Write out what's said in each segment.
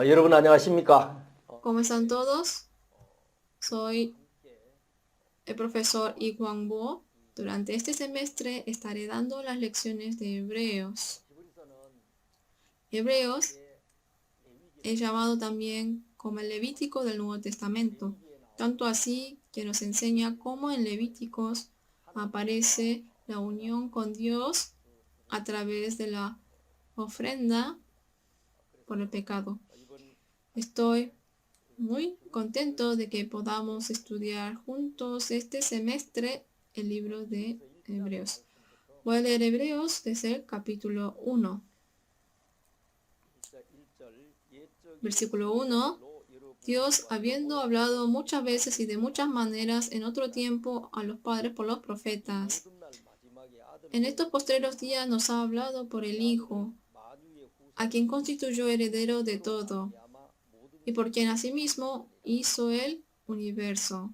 여러분 안녕하십니까? ¿Cómo están todos? Soy el profesor Yi Bo. Durante este semestre estaré dando las lecciones de Hebreos. Hebreos es llamado también como el Levítico del Nuevo Testamento, tanto así que nos enseña cómo en Levíticos aparece la unión con Dios a través de la ofrenda por el pecado. Estoy muy contento de que podamos estudiar juntos este semestre el libro de Hebreos. Voy a leer Hebreos desde el capítulo 1. Versículo 1. Dios, habiendo hablado muchas veces y de muchas maneras en otro tiempo a los padres por los profetas, en estos postreros días nos ha hablado por el Hijo, a quien constituyó heredero de todo, y por quien asimismo hizo el universo.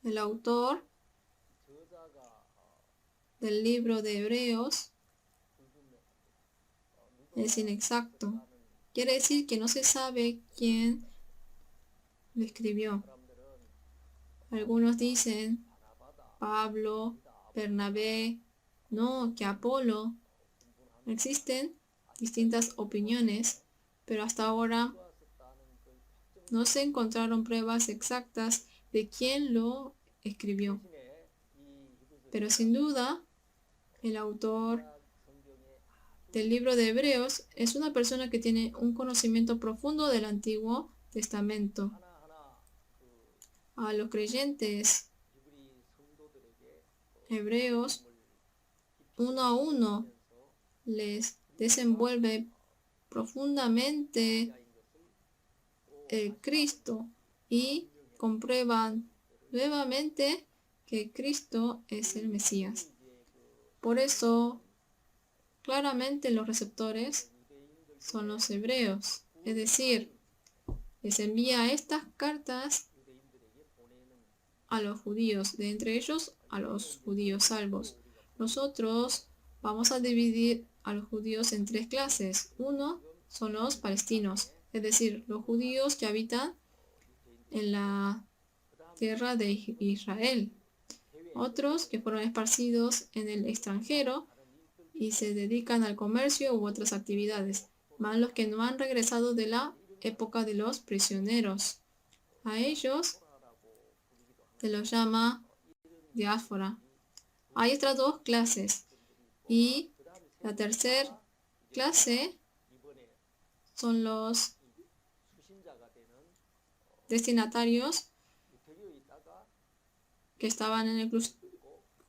El autor del libro de Hebreos es inexacto. Quiere decir que no se sabe quién lo escribió. Algunos dicen Pablo, Bernabé, no, que Apolo. Existen distintas opiniones, pero hasta ahora no se encontraron pruebas exactas de quién lo escribió. Pero sin duda, el autor del libro de Hebreos es una persona que tiene un conocimiento profundo del Antiguo Testamento. A los creyentes hebreos, uno a uno, les desenvuelve profundamente el Cristo y comprueban nuevamente que Cristo es el Mesías. Por eso, claramente los receptores son los hebreos, es decir, les envía estas cartas a los judíos, de entre ellos a los judíos salvos. Nosotros vamos a dividir a los judíos en tres clases. Uno son los palestinos, es decir, los judíos que habitan en la tierra de Israel. Otros que fueron esparcidos en el extranjero y se dedican al comercio u otras actividades, más los que no han regresado de la época de los prisioneros. A ellos se los llama diáspora. Hay estas dos clases y la tercera clase son los destinatarios que estaban en el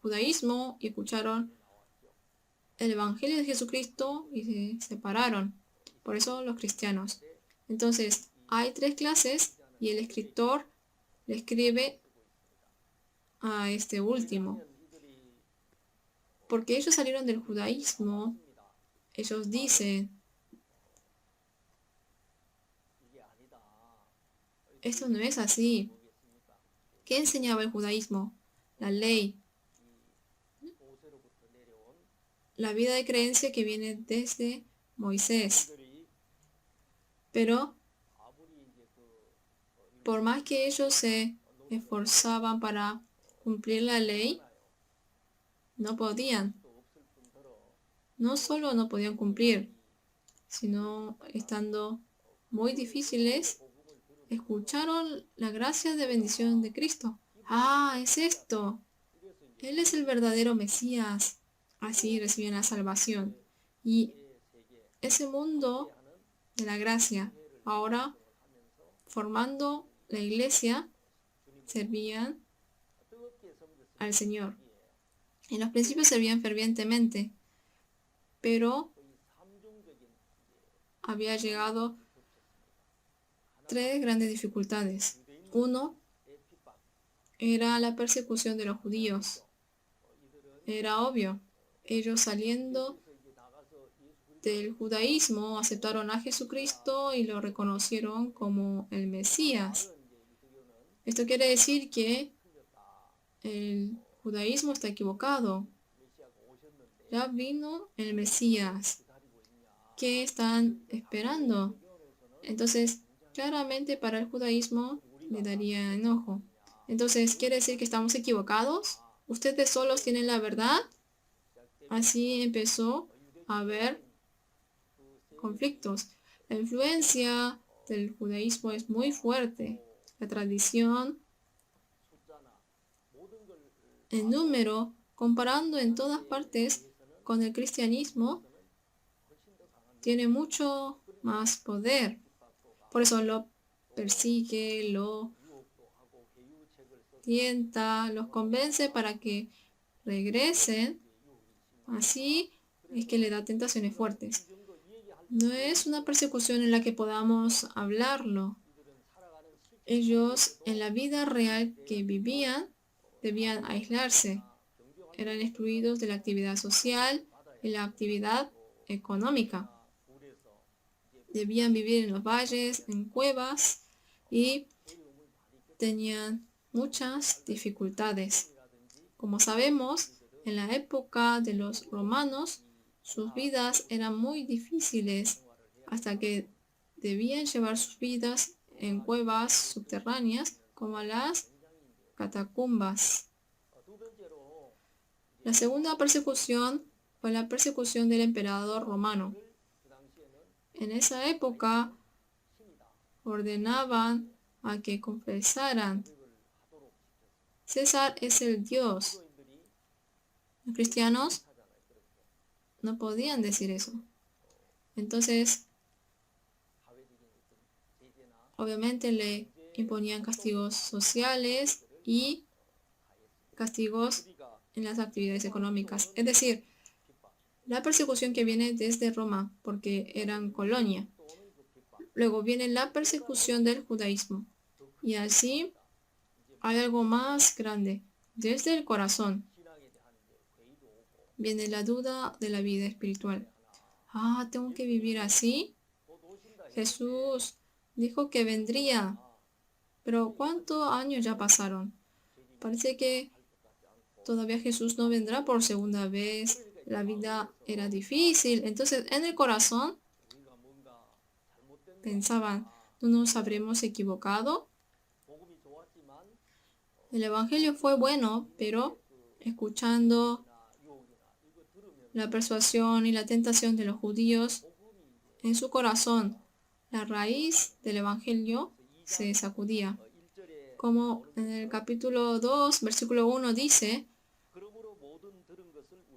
judaísmo y escucharon el Evangelio de Jesucristo y se separaron. Por eso los cristianos. Entonces, hay tres clases y el escritor le escribe a este último. Porque ellos salieron del judaísmo, ellos dicen, esto no es así. ¿Qué enseñaba el judaísmo? La ley. La vida de creencia que viene desde Moisés. Pero, por más que ellos se esforzaban para cumplir la ley, no podían. No solo no podían cumplir, sino estando muy difíciles, escucharon la gracia de bendición de Cristo. Ah, es esto. Él es el verdadero Mesías. Así reciben la salvación. Y ese mundo de la gracia, ahora formando la iglesia, servían al Señor. En los principios servían fervientemente, pero había llegado tres grandes dificultades. Uno era la persecución de los judíos. Era obvio. Ellos saliendo del judaísmo aceptaron a Jesucristo y lo reconocieron como el Mesías. Esto quiere decir que el judaísmo está equivocado. ya vino el Mesías. ¿Qué están esperando? Entonces, claramente para el judaísmo le daría enojo. Entonces, ¿quiere decir que estamos equivocados? ¿Ustedes solos tienen la verdad? Así empezó a haber conflictos. La influencia del judaísmo es muy fuerte. La tradición, el número, comparando en todas partes con el cristianismo, tiene mucho más poder. Por eso lo persigue, lo tienta, los convence para que regresen. Así es que le da tentaciones fuertes. No es una persecución en la que podamos hablarlo. Ellos en la vida real que vivían debían aislarse. Eran excluidos de la actividad social y la actividad económica. Debían vivir en los valles, en cuevas y tenían muchas dificultades. Como sabemos, en la época de los romanos, sus vidas eran muy difíciles hasta que debían llevar sus vidas en cuevas subterráneas como las catacumbas. La segunda persecución fue la persecución del emperador romano. En esa época ordenaban a que confesaran: César es el Dios. Los cristianos no podían decir eso. Entonces, obviamente le imponían castigos sociales y castigos en las actividades económicas. Es decir, la persecución que viene desde Roma, porque eran colonia. Luego viene la persecución del judaísmo. Y así hay algo más grande. Desde el corazón viene la duda de la vida espiritual. ¿Tengo que vivir así? Jesús dijo que vendría, pero ¿cuántos años ya pasaron? Parece que todavía Jesús no vendrá por segunda vez. La vida era difícil. Entonces, en el corazón pensaban: ¿no nos habremos equivocado? El evangelio fue bueno, pero escuchando la persuasión y la tentación de los judíos en su corazón, la raíz del evangelio se sacudía. Como en el capítulo 2, versículo 1 dice: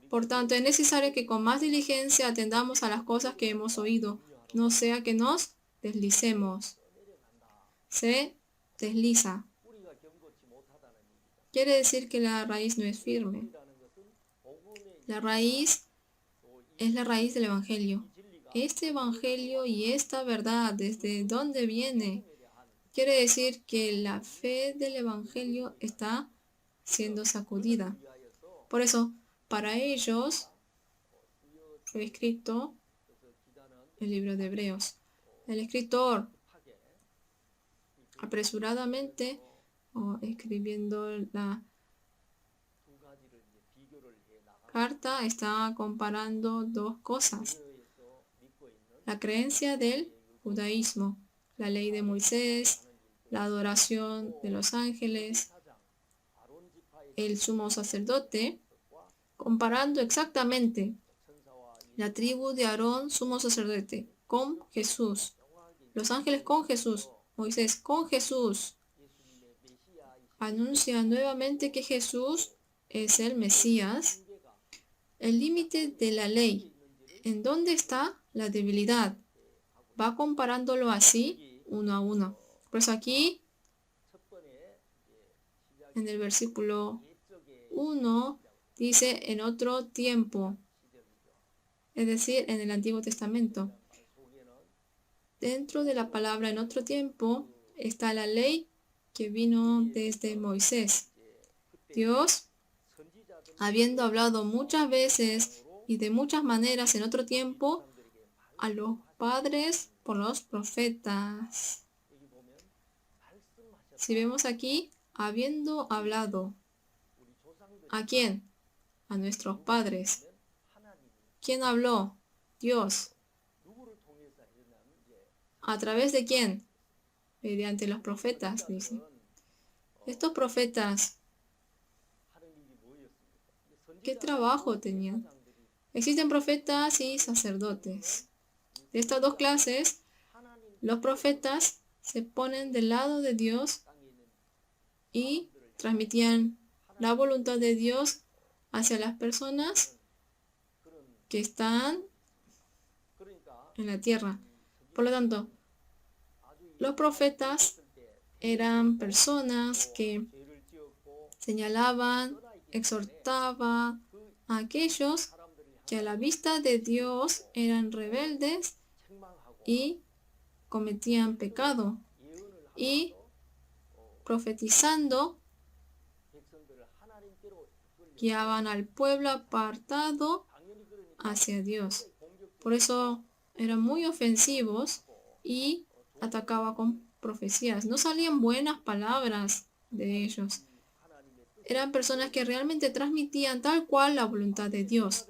por tanto, es necesario que con más diligencia atendamos a las cosas que hemos oído, no sea que nos deslicemos. Se desliza. Quiere decir que la raíz no es firme. La raíz es la raíz del evangelio. Este evangelio y esta verdad, ¿desde dónde viene? Quiere decir que la fe del evangelio está siendo sacudida. Por eso, para ellos fue escrito el libro de Hebreos. El escritor, apresuradamente o escribiendo la carta, está comparando dos cosas: la creencia del judaísmo, la ley de Moisés, la adoración de los ángeles, el sumo sacerdote, comparando exactamente la tribu de Aarón, sumo sacerdote, con Jesús, los ángeles con Jesús, Moisés con Jesús. Anuncia nuevamente que Jesús es el Mesías. El límite de la ley. ¿En dónde está la debilidad? Va comparándolo así, uno a uno. Por eso aquí, en el versículo 1, dice en otro tiempo, es decir, en el Antiguo Testamento. Dentro de la palabra en otro tiempo está la ley que vino desde Moisés. Dios, habiendo hablado muchas veces y de muchas maneras en otro tiempo a los padres por los profetas. Si vemos aquí, habiendo hablado, ¿a quién? A nuestros padres. ¿Quién habló? Dios. ¿A través de quién? Mediante los profetas, dice. Estos profetas, ¿qué trabajo tenían? Existen profetas y sacerdotes. De estas dos clases, los profetas se ponen del lado de Dios y transmitían la voluntad de Dios hacia las personas que están en la tierra. Por lo tanto, los profetas eran personas que señalaban, exhortaban a aquellos que a la vista de Dios eran rebeldes y cometían pecado, y profetizando guiaban al pueblo apartado hacia Dios. Por eso eran muy ofensivos y atacaban con profecías. No salían buenas palabras de ellos. Eran personas que realmente transmitían tal cual la voluntad de Dios.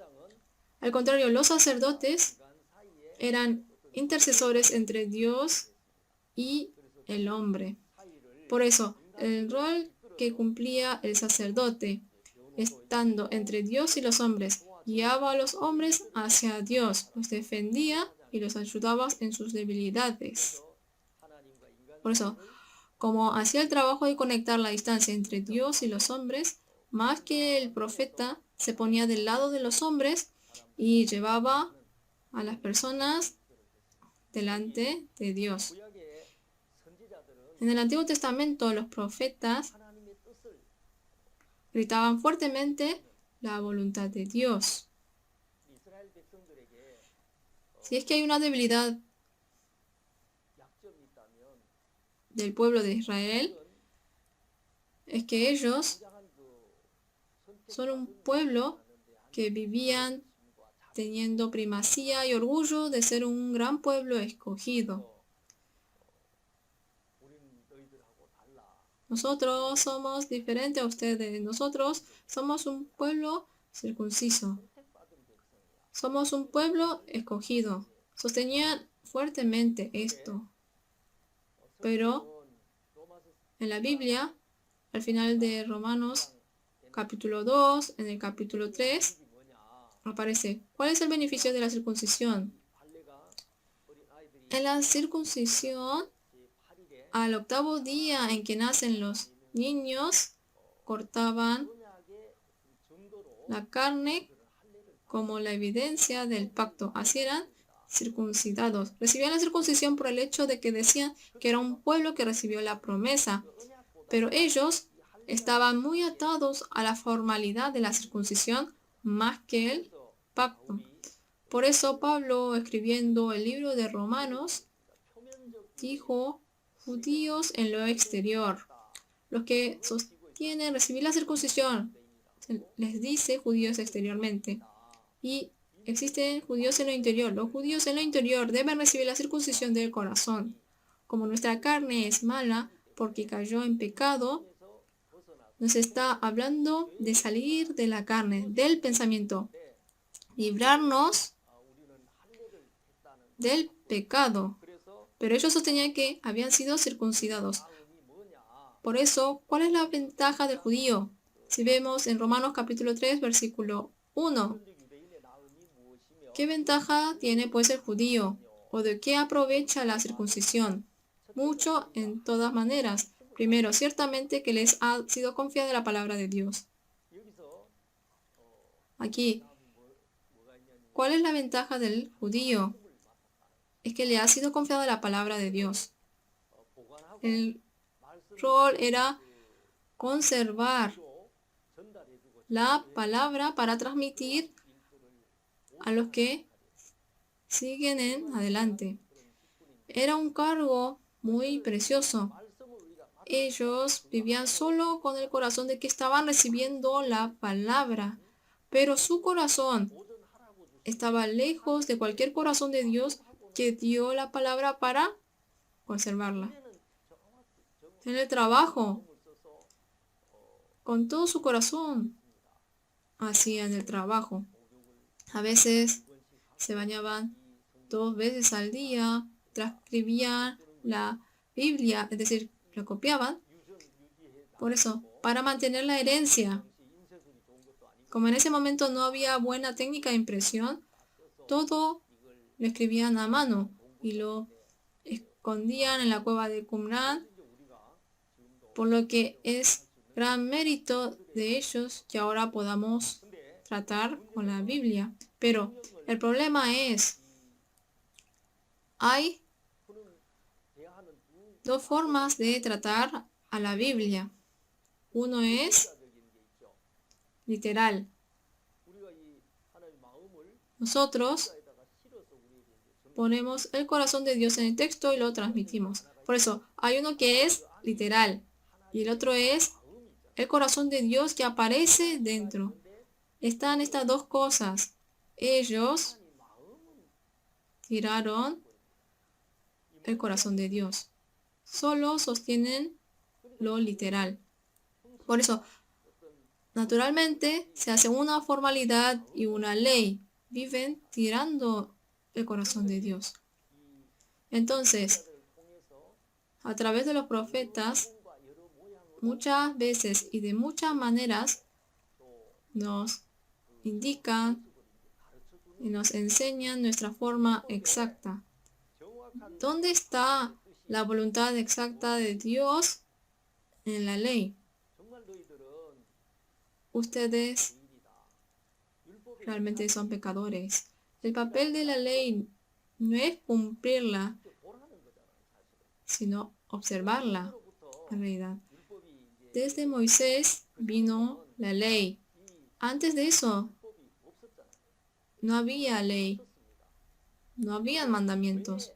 Al contrario, los sacerdotes eran intercesores entre Dios y el hombre. Por eso, el rol que cumplía el sacerdote, estando entre Dios y los hombres, guiaba a los hombres hacia Dios, los defendía y los ayudaba en sus debilidades. Por eso, como hacía el trabajo de conectar la distancia entre Dios y los hombres, más que el profeta se ponía del lado de los hombres y llevaba a las personas delante de Dios. En el Antiguo Testamento, los profetas gritaban fuertemente la voluntad de Dios. Si es que hay una debilidad del pueblo de Israel, es que ellos son un pueblo que vivían teniendo primacía y orgullo de ser un gran pueblo escogido. Nosotros somos diferentes a ustedes. Nosotros somos un pueblo circunciso. Somos un pueblo escogido. Sostenían fuertemente esto. Pero en la Biblia, al final de Romanos capítulo 2, en el capítulo 3, aparece, ¿cuál es el beneficio de la circuncisión? En la circuncisión, al 8º día en que nacen los niños, cortaban la carne como la evidencia del pacto. Así eran circuncidados. Recibían la circuncisión por el hecho de que decían que era un pueblo que recibió la promesa. Pero ellos estaban muy atados a la formalidad de la circuncisión más que el pacto. Por eso Pablo, escribiendo el libro de Romanos, dijo: judíos en lo exterior. Los que sostienen recibir la circuncisión, les dice judíos exteriormente. Y existen judíos en lo interior. Los judíos en lo interior deben recibir la circuncisión del corazón. Como nuestra carne es mala porque cayó en pecado, nos está hablando de salir de la carne, del pensamiento, librarnos del pecado. Pero ellos sostenían que habían sido circuncidados. Por eso, ¿cuál es la ventaja del judío? Si vemos en Romanos capítulo 3, versículo 1, ¿qué ventaja tiene pues el judío? ¿O de qué aprovecha la circuncisión? Mucho en todas maneras. Primero, ciertamente que les ha sido confiada la palabra de Dios. Aquí, ¿cuál es la ventaja del judío? Es que le ha sido confiada la palabra de Dios. El rol era conservar la palabra para transmitir a los que siguen en adelante. Era un cargo muy precioso. Ellos vivían solo con el corazón de que estaban recibiendo la palabra, pero su corazón estaba lejos de cualquier corazón de Dios que dio la palabra para conservarla. En el trabajo, con todo su corazón, hacían el trabajo. A veces se bañaban 2 veces al día, transcribían la Biblia, es decir, la copiaban. Por eso, para mantener la herencia, como en ese momento no había buena técnica de impresión, todo lo escribían a mano y lo escondían en la cueva de Qumran, por lo que es gran mérito de ellos que ahora podamos tratar con la Biblia. Pero el problema es, hay 2 formas de tratar a la Biblia. Uno es literal. Nosotros ponemos el corazón de Dios en el texto y lo transmitimos. Por eso, hay uno que es literal y el otro es el corazón de Dios que aparece dentro. Están estas 2 cosas. Ellos tiraron el corazón de Dios. Solo sostienen lo literal. Por eso, naturalmente, se hace una formalidad y una ley. Viven tirando el corazón de Dios. Entonces, a través de los profetas, muchas veces y de muchas maneras, nos indican y nos enseñan nuestra forma exacta. ¿Dónde está la voluntad exacta de Dios en la ley? Ustedes realmente son pecadores. El papel de la ley no es cumplirla, sino observarla en realidad. Desde Moisés vino la ley. Antes de eso, no había ley, no habían mandamientos.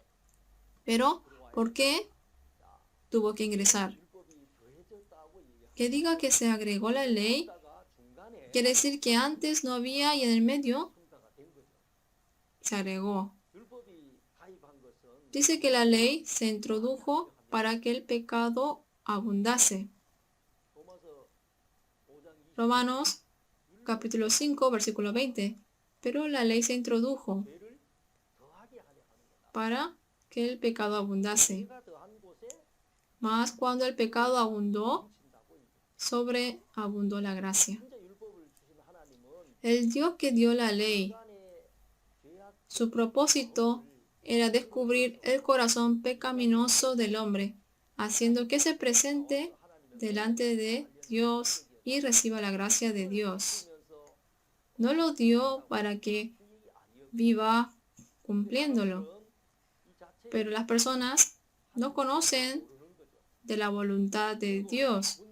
Pero, ¿por qué tuvo que ingresar? Que diga que se agregó la ley, quiere decir que antes no había y en el medio se agregó. Dice que la ley se introdujo para que el pecado abundase. Romanos capítulo 5, versículo 20. Pero la ley se introdujo para que el pecado abundase. Mas cuando el pecado abundó, sobreabundó la gracia. El Dios que dio la ley, su propósito era descubrir el corazón pecaminoso del hombre, haciendo que se presente delante de Dios y reciba la gracia de Dios. No lo dio para que viva cumpliéndolo, pero las personas no conocen de la voluntad de Dios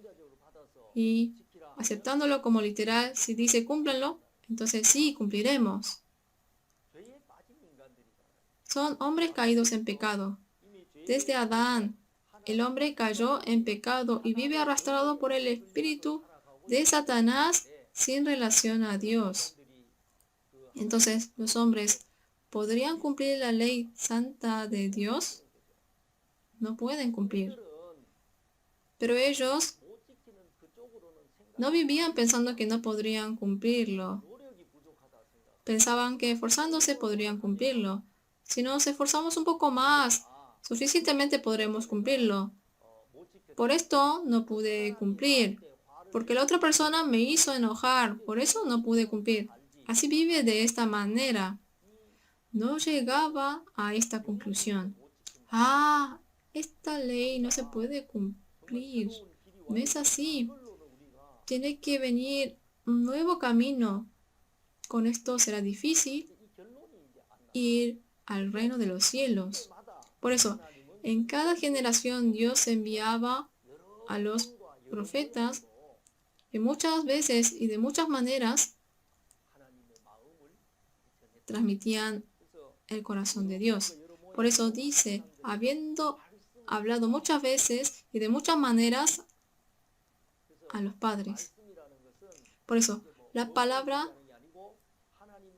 y aceptándolo como literal, si dice cúmplanlo, entonces sí, cumpliremos. Son hombres caídos en pecado. Desde Adán, el hombre cayó en pecado y vive arrastrado por el espíritu de Satanás sin relación a Dios. Entonces, los hombres ¿podrían cumplir la ley santa de Dios? No pueden cumplir. Pero ellos no vivían pensando que no podrían cumplirlo. Pensaban que esforzándose podrían cumplirlo. Si nos esforzamos un poco más, suficientemente podremos cumplirlo. Por esto no pude cumplir, porque la otra persona me hizo enojar, por eso no pude cumplir. Así vive de esta manera. No llegaba a esta conclusión. Esta ley no se puede cumplir. No es así. Tiene que venir un nuevo camino. Con esto será difícil ir al reino de los cielos. Por eso, en cada generación Dios enviaba a los profetas que muchas veces y de muchas maneras transmitían el corazón de Dios. Por eso dice, habiendo hablado muchas veces y de muchas maneras a los padres. Por eso, la palabra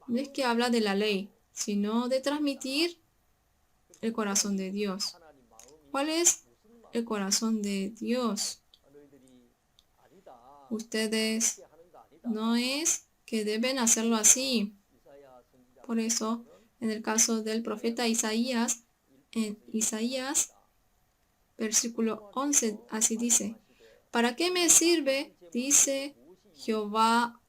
no es que habla de la ley, sino de transmitir el corazón de Dios. ¿Cuál es el corazón de Dios? Ustedes no es que deben hacerlo así. Por eso, en el caso del profeta Isaías, en Isaías, versículo 11, así dice: ¿Para qué me sirve, dice Jehová,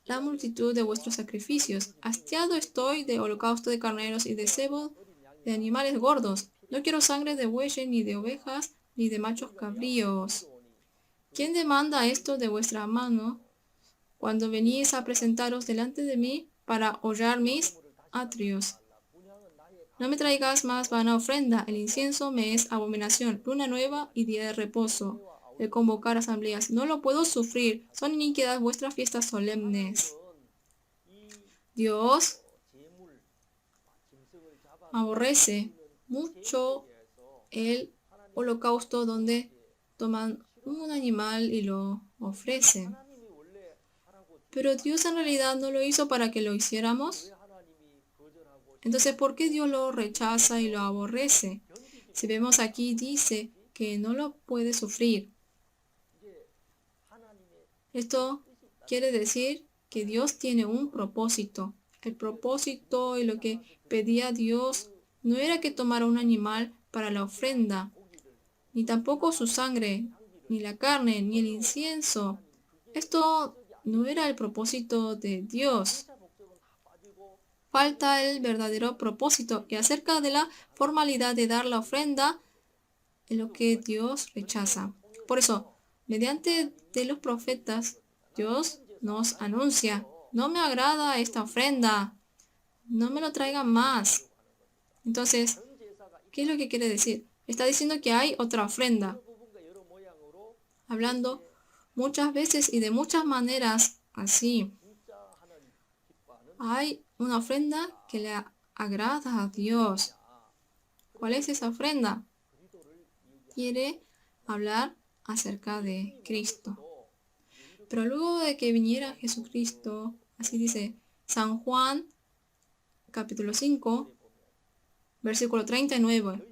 la multitud de vuestros sacrificios? Hastiado estoy de holocausto de carneros y de cebo de animales gordos. No quiero sangre de bueyes, ni de ovejas, ni de machos cabríos. ¿Quién demanda esto de vuestra mano cuando venís a presentaros delante de mí para hollar mis atrios? No me traigas más vana ofrenda, el incienso me es abominación, luna nueva y día de reposo, el convocar asambleas. No lo puedo sufrir, son iniquidad vuestras fiestas solemnes. Dios aborrece mucho el holocausto donde toman un animal y lo ofrecen. Pero Dios en realidad no lo hizo para que lo hiciéramos. Entonces, ¿por qué Dios lo rechaza y lo aborrece? Si vemos aquí, dice que no lo puede sufrir. Esto quiere decir que Dios tiene un propósito. El propósito y lo que pedía Dios no era que tomara un animal para la ofrenda, ni tampoco su sangre, ni la carne, ni el incienso. Esto no era el propósito de Dios. Falta el verdadero propósito, y acerca de la formalidad de dar la ofrenda es lo que Dios rechaza. Por eso, mediante de los profetas, Dios nos anuncia: no me agrada esta ofrenda, no me lo traigan más. Entonces, ¿qué es lo que quiere decir? Está diciendo que hay otra ofrenda, hablando muchas veces y de muchas maneras así. Hay una ofrenda que le agrada a Dios. ¿Cuál es esa ofrenda? Quiere hablar acerca de Cristo. Pero luego de que viniera Jesucristo, así dice San Juan, capítulo 5, versículo 39.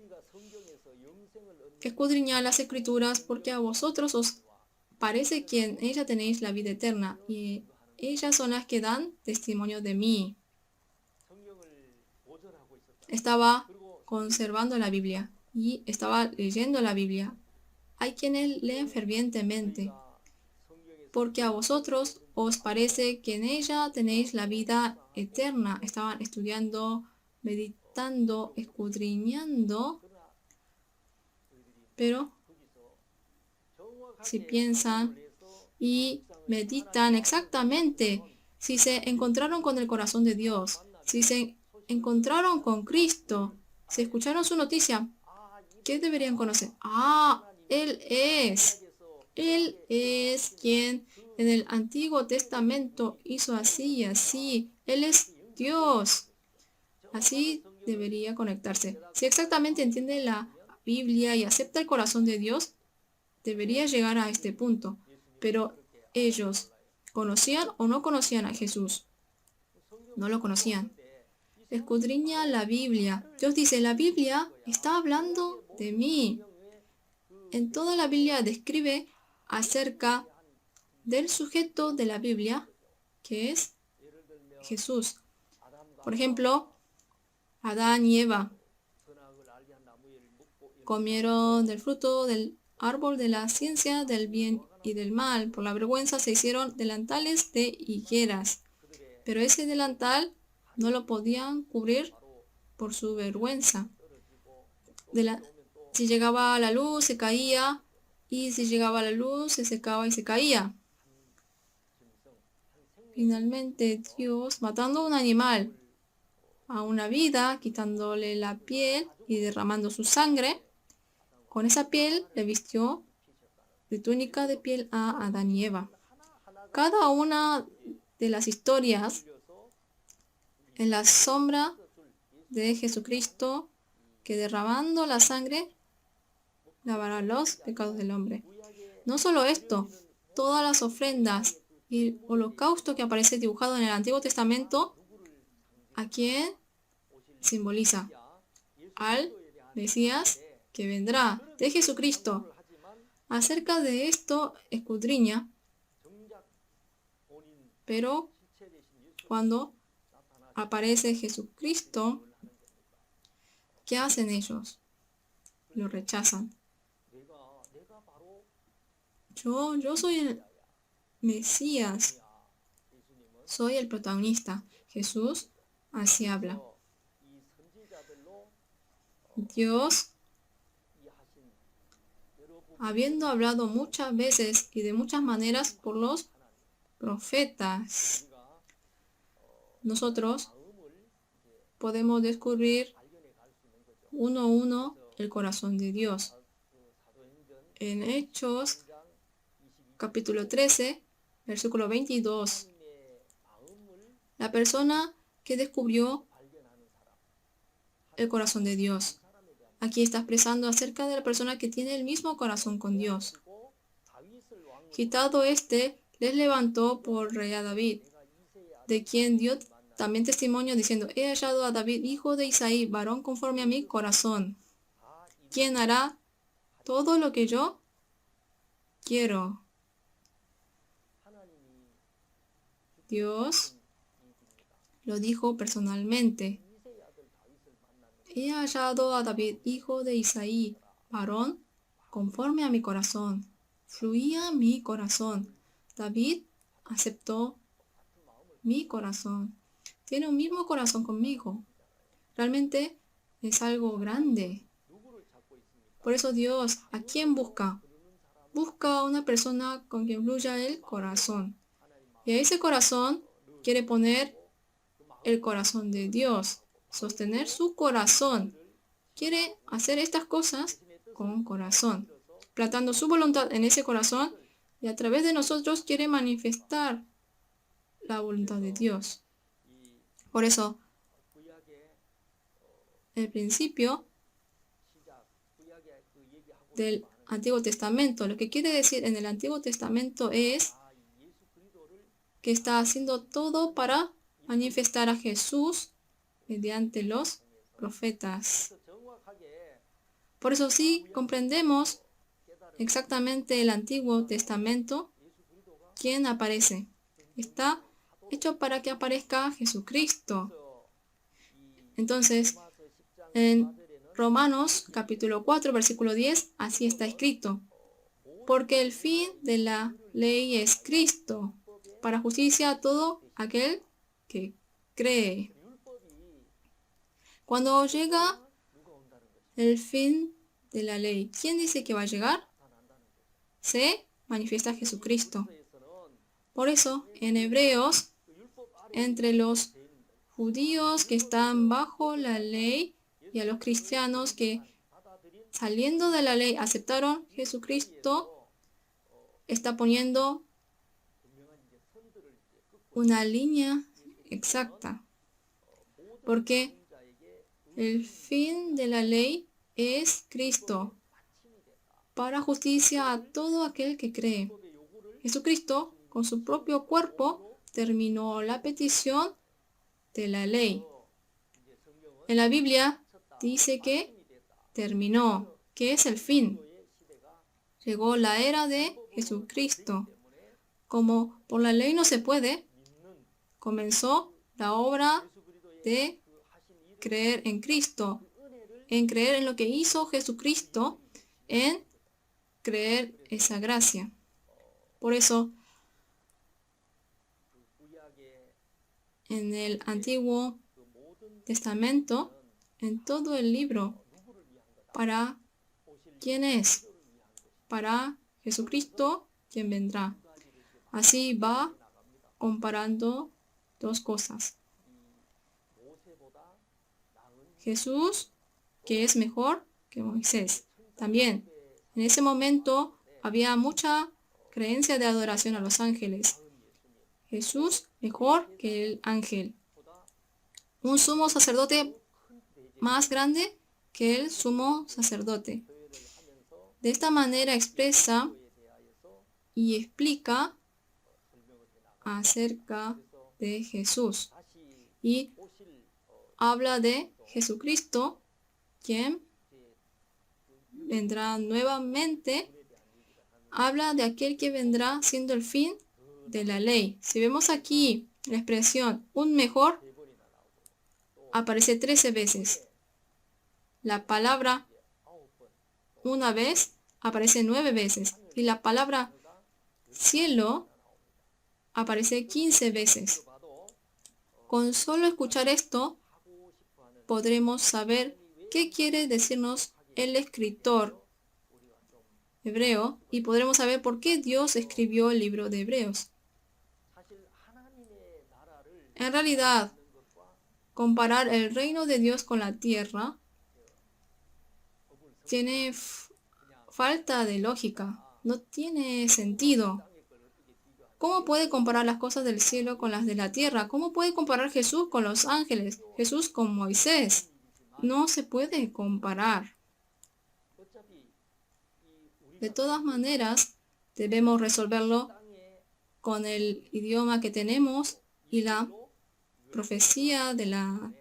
Escudriñad las Escrituras, porque a vosotros os parece que en ella tenéis la vida eterna, y ellas son las que dan testimonio de mí. Estaba conservando la Biblia y estaba leyendo la Biblia. Hay quienes leen fervientemente, porque a vosotros os parece que en ella tenéis la vida eterna. Estaban estudiando, meditando, escudriñando, pero si piensan y meditan exactamente, si se encontraron con el corazón de Dios, si se encontraron con Cristo, si escucharon su noticia, ¿qué deberían conocer? Él es quien en el Antiguo Testamento hizo así y así. Él es Dios. Así debería conectarse. Si exactamente entiende la Biblia y acepta el corazón de Dios, debería llegar a este punto. Pero ellos, ¿conocían o no conocían a Jesús? No lo conocían. Escudriña la Biblia. Dios dice: la Biblia está hablando de mí. En toda la Biblia describe acerca del sujeto de la Biblia, que es Jesús. Por ejemplo, Adán y Eva comieron del fruto del árbol de la ciencia del bien y del mal. Por la vergüenza se hicieron delantales de higueras, pero ese delantal no lo podían cubrir por su vergüenza. Si llegaba a la luz se caía, y si llegaba a la luz se secaba y se caía. Finalmente Dios, matando a un animal, a una vida, quitándole la piel y derramando su sangre, con esa piel le vistió de túnica de piel a Adán y Eva. Cada una de las historias en la sombra de Jesucristo, que derramando la sangre lavará los pecados del hombre. No solo esto, todas las ofrendas y el holocausto que aparece dibujado en el Antiguo Testamento, ¿a quién simboliza? Al Mesías que vendrá, de Jesucristo. Acerca de esto escudriña, pero cuando aparece Jesucristo, ¿qué hacen ellos? Lo rechazan. Yo soy el Mesías, soy el protagonista. Jesús así habla. Dios, habiendo hablado muchas veces y de muchas maneras por los profetas, nosotros podemos descubrir uno a uno el corazón de Dios. En Hechos, capítulo 13, versículo 22, la persona que descubrió el corazón de Dios. Aquí está expresando acerca de la persona que tiene el mismo corazón con Dios. Quitado este, les levantó por rey a David, de quien dio también testimonio diciendo, he hallado a David, hijo de Isaí, varón conforme a mi corazón, quien hará todo lo que yo quiero. Dios lo dijo personalmente. He hallado a David, hijo de Isaí, varón conforme a mi corazón. Fluía mi corazón. David aceptó mi corazón. Tiene un mismo corazón conmigo. Realmente es algo grande. Por eso Dios, ¿a quién busca? Busca a una persona con quien fluya el corazón. Y a ese corazón quiere poner el corazón de Dios, sostener su corazón. Quiere hacer estas cosas con corazón, plantando su voluntad en ese corazón y a través de nosotros quiere manifestar la voluntad de Dios. Por eso, el principio del Antiguo Testamento, lo que quiere decir en el Antiguo Testamento es que está haciendo todo para manifestar a Jesús mediante los profetas. Por eso sí comprendemos exactamente el Antiguo Testamento, ¿quién aparece? Está hecho para que aparezca Jesucristo. Entonces, en Romanos capítulo 4, versículo 10, así está escrito. Porque el fin de la ley es Cristo, para justicia a todo aquel que cree. Cuando llega el fin de la ley, ¿quién dice que va a llegar? Se manifiesta Jesucristo. Por eso, en Hebreos, entre los judíos que están bajo la ley y a los cristianos que saliendo de la ley aceptaron Jesucristo, está poniendo una línea exacta. Porque el fin de la ley es Cristo, para justicia a todo aquel que cree. Jesucristo, con su propio cuerpo, terminó la petición de la ley. En la Biblia dice que terminó, que es el fin. Llegó la era de Jesucristo. Como por la ley no se puede, comenzó la obra de creer en Cristo, en creer en lo que hizo Jesucristo, en creer esa gracia. Por eso, en el Antiguo Testamento, en todo el libro, ¿para quién es? Para Jesucristo, quien vendrá. Así va comparando dos cosas. Jesús, que es mejor que Moisés. También, en ese momento había mucha creencia de adoración a los ángeles. Jesús mejor que el ángel. Un sumo sacerdote más grande que el sumo sacerdote. De esta manera expresa y explica acerca de Jesús. Y habla de Jesucristo, quien vendrá nuevamente. Habla de aquel que vendrá siendo el fin de la ley. Si vemos aquí la expresión un mejor, aparece 13 veces. La palabra una vez aparece 9 veces. Y la palabra cielo aparece 15 veces. Con solo escuchar esto, podremos saber qué quiere decirnos el escritor hebreo y podremos saber por qué Dios escribió el libro de Hebreos. En realidad, comparar el reino de Dios con la tierra tiene falta de lógica, no tiene sentido. ¿Cómo puede comparar las cosas del cielo con las de la tierra? ¿Cómo puede comparar Jesús con los ángeles? Jesús con Moisés. No se puede comparar. De todas maneras, debemos resolverlo con el idioma que tenemos y la profecía de la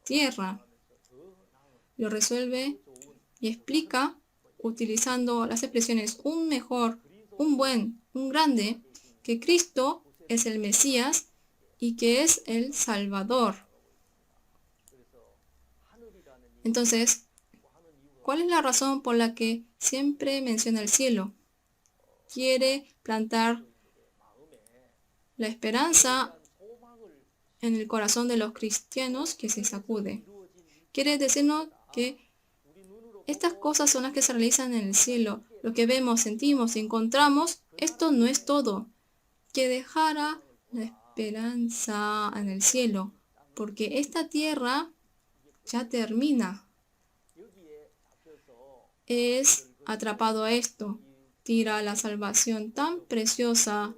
tierra. Lo resuelve y explica utilizando las expresiones un mejor, un buen, un grande, que Cristo es el Mesías y que es el Salvador. Entonces, ¿cuál es la razón por la que siempre menciona el cielo? Quiere plantar la esperanza en el corazón de los cristianos que se sacude. Quiere decirnos que estas cosas son las que se realizan en el cielo. Lo que vemos, sentimos y encontramos, esto no es todo. Que dejara la esperanza en el cielo, porque esta tierra ya termina. Es atrapado a esto, tira la salvación tan preciosa,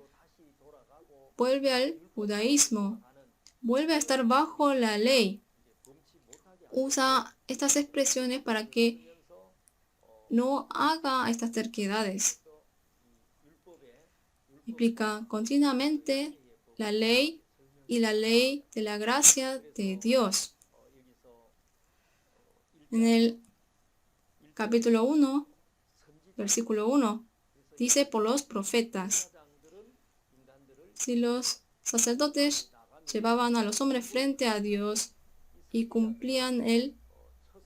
vuelve al judaísmo, vuelve a estar bajo la ley. Usa estas expresiones para que no haga estas terquedades. Explica continuamente la ley y la ley de la gracia de Dios. En el capítulo 1, versículo 1, dice por los profetas. Si los sacerdotes llevaban a los hombres frente a Dios y cumplían el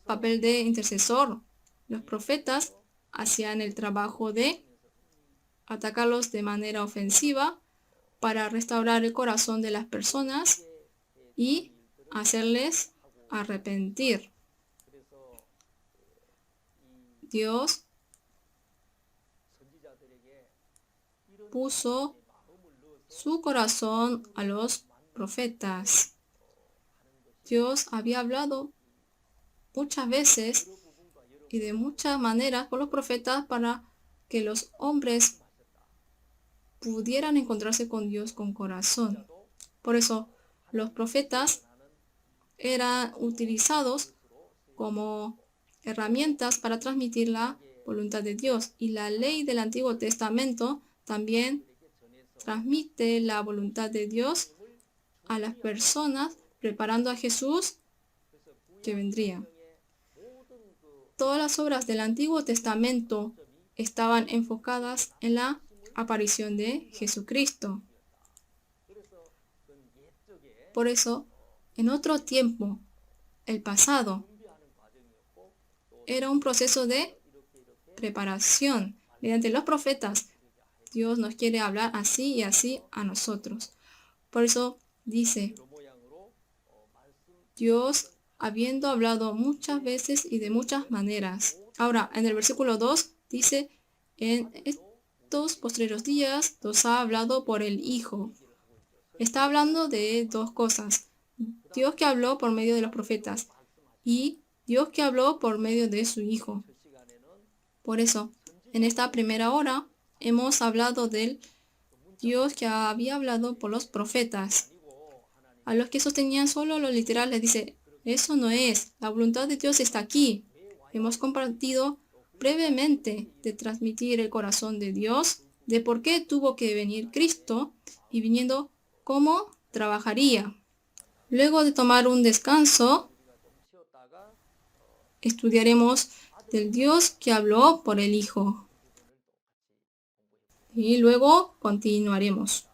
papel de intercesor, los profetas hacían el trabajo de atacarlos de manera ofensiva para restaurar el corazón de las personas y hacerles arrepentir. Dios puso su corazón a los profetas. Dios había hablado muchas veces y de muchas maneras con los profetas para que los hombres pudieran encontrarse con Dios con corazón. Por eso los profetas eran utilizados como herramientas para transmitir la voluntad de Dios. Y la ley del Antiguo Testamento también transmite la voluntad de Dios a las personas, preparando a Jesús que vendría. Todas las obras del Antiguo Testamento estaban enfocadas en la aparición de Jesucristo. Por eso, en otro tiempo, el pasado, era un proceso de preparación. Mediante los profetas, Dios nos quiere hablar así y así a nosotros. Por eso dice, Dios habiendo hablado muchas veces y de muchas maneras. Ahora, en el versículo 2 dice, en estos postreros días Dios ha hablado por el Hijo. Está hablando de dos cosas. Dios que habló por medio de los profetas y Dios que habló por medio de su Hijo. Por eso, en esta primera hora hemos hablado del Dios que había hablado por los profetas. A los que sostenían solo lo literal les dice, eso no es, la voluntad de Dios está aquí. Hemos compartido brevemente de transmitir el corazón de Dios, de por qué tuvo que venir Cristo y viniendo, cómo trabajaría. Luego de tomar un descanso, estudiaremos del Dios que habló por el Hijo. Y luego continuaremos.